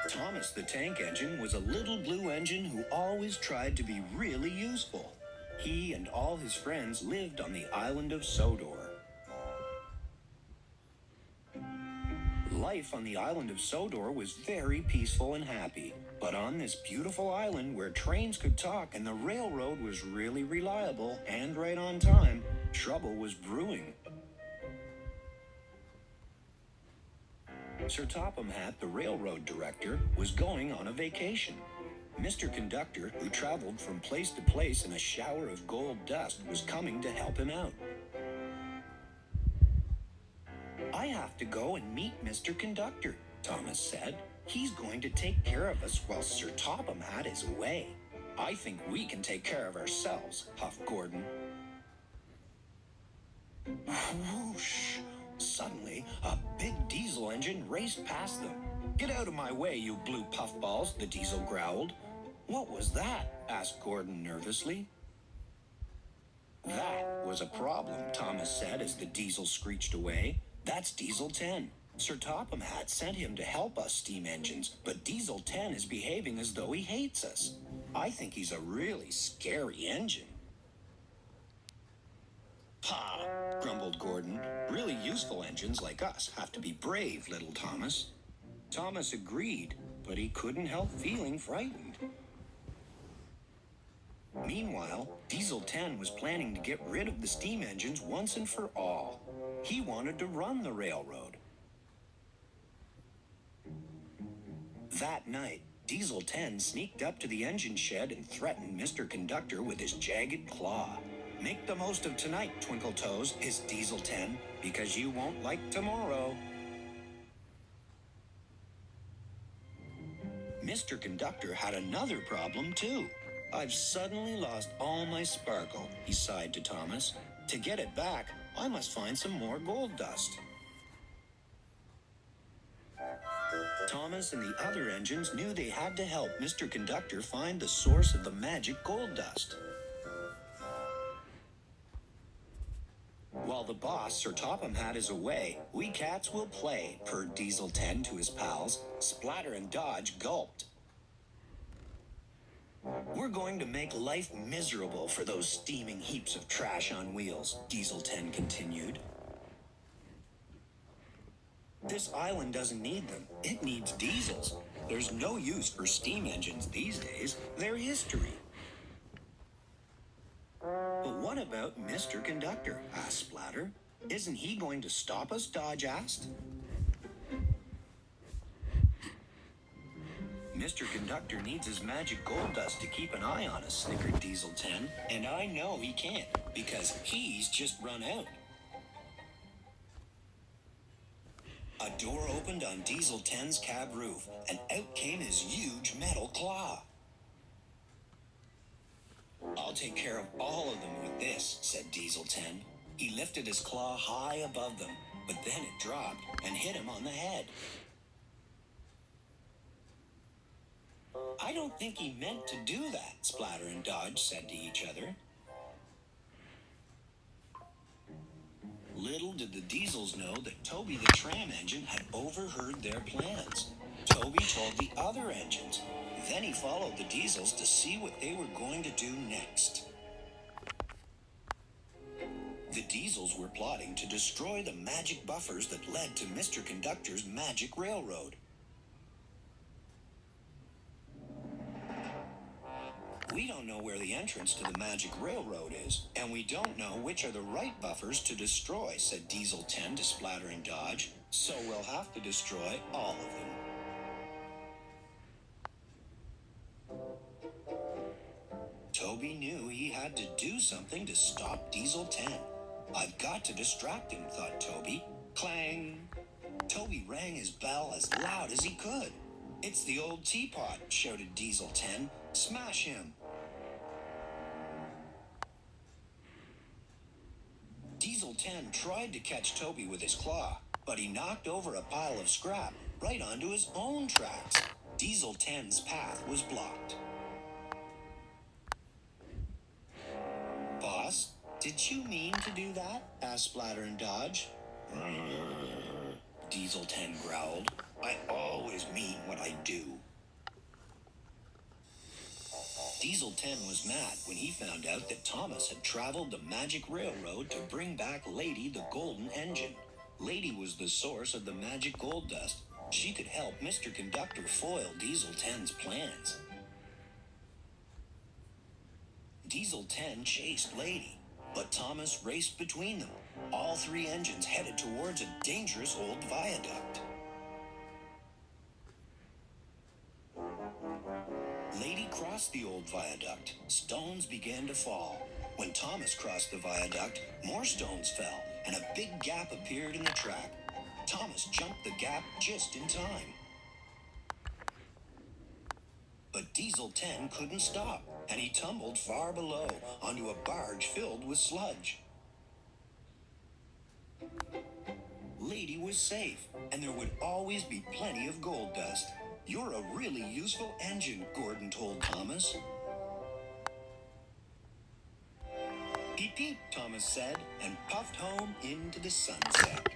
Thomas the tank engine was a little blue engine who always tried to be really useful. He and all his friends lived on the island of Sodor. Life on the island of Sodor was very peaceful and happy. But on this beautiful island where trains could talk and the railroad was really reliable and right on time, trouble was brewing. Sir Topham Hatt, the railroad director, was going on a vacation. Mr. Conductor, who traveled from place to place in a shower of gold dust, was coming to help him out. "I have to go and meet Mr. Conductor," Thomas said. "He's going to take care of us while Sir Topham Hatt is away." "I think we can take care of ourselves," puffed Gordon. Whoosh! Suddenly, a big diesel engine raced past them. "Get out of my way, you blue puffballs," the diesel growled. "What was that?" asked Gordon nervously. "That was a problem," Thomas said as the diesel screeched away. "That's Diesel 10. Sir Topham Hatt sent him to help us steam engines, but Diesel 10 is behaving as though he hates us. I think he's a really scary engine." "Ha!" grumbled Gordon. "Really useful engines like us have to be brave, little Thomas." Thomas agreed, but he couldn't help feeling frightened. Meanwhile, Diesel 10 was planning to get rid of the steam engines once and for all. He wanted to run the railroad. That night, Diesel 10 sneaked up to the engine shed and threatened Mr. Conductor with his jagged claw. "Make the most of tonight, Twinkle Toes," hissed Diesel 10, "because you won't like tomorrow." Mr. Conductor had another problem, too. "I've suddenly lost all my sparkle," he sighed to Thomas. "To get it back, I must find some more gold dust." Thomas and the other engines knew they had to help Mr. Conductor find the source of the magic gold dust. "While the boss, Sir Topham Hatt, is away, we cats will play," purred Diesel 10 to his pals. Splatter and Dodge gulped. "We're going to make life miserable for those steaming heaps of trash on wheels," Diesel 10 continued. "This island doesn't need them. It needs diesels. There's no use for steam engines these days. They're history." "But what about Mr. Conductor?" asked Splatter. "Isn't he going to stop us?" Dodge asked. "Mr. Conductor needs his magic gold dust to keep an eye on us," snickered Diesel 10. "And I know he can't, because he's just run out." A door opened on Diesel 10's cab roof, and out came his huge metal claw. "I'll take care of all of them with this," said Diesel 10. He lifted his claw high above them, but then it dropped and hit him on the head. "I don't think he meant to do that," Splatter and Dodge said to each other. Little did the Diesels know that Toby the tram engine had overheard their plans. Toby told the other engines. Then he followed the Diesels to see what they were going to do next. The Diesels were plotting to destroy the magic buffers that led to Mr. Conductor's magic railroad. "We don't know where the entrance to the magic railroad is, and we don't know which are the right buffers to destroy," said Diesel 10 to Splatter and Dodge. "So we'll have to destroy all of them." Toby knew he had to do something to stop Diesel 10. "I've got to distract him," thought Toby. Clang! Toby rang his bell as loud as he could. "It's the old teapot," shouted Diesel 10. "Smash him!" Diesel 10 tried to catch Toby with his claw, but he knocked over a pile of scrap right onto his own tracks. Diesel 10's path was blocked. "Boss, did you mean to do that?" asked Splatter and Dodge. Diesel 10 growled. "I always mean what I do." Diesel 10 was mad when he found out that Thomas had traveled the magic railroad to bring back Lady the Golden Engine. Lady was the source of the magic gold dust. She could help Mr. Conductor foil Diesel 10's plans. Diesel 10 chased Lady, but Thomas raced between them. All three engines headed towards a dangerous old viaduct. Lady crossed the old viaduct. Stones began to fall. When Thomas crossed the viaduct, more stones fell, and a big gap appeared in the track. Thomas jumped the gap just in time. But Diesel 10 couldn't stop, and he tumbled far below onto a barge filled with sludge. Lady was safe, and there would always be plenty of gold dust. "You're a really useful engine," Gordon told Thomas. "Peep, peep," Thomas said, and puffed home into the sunset.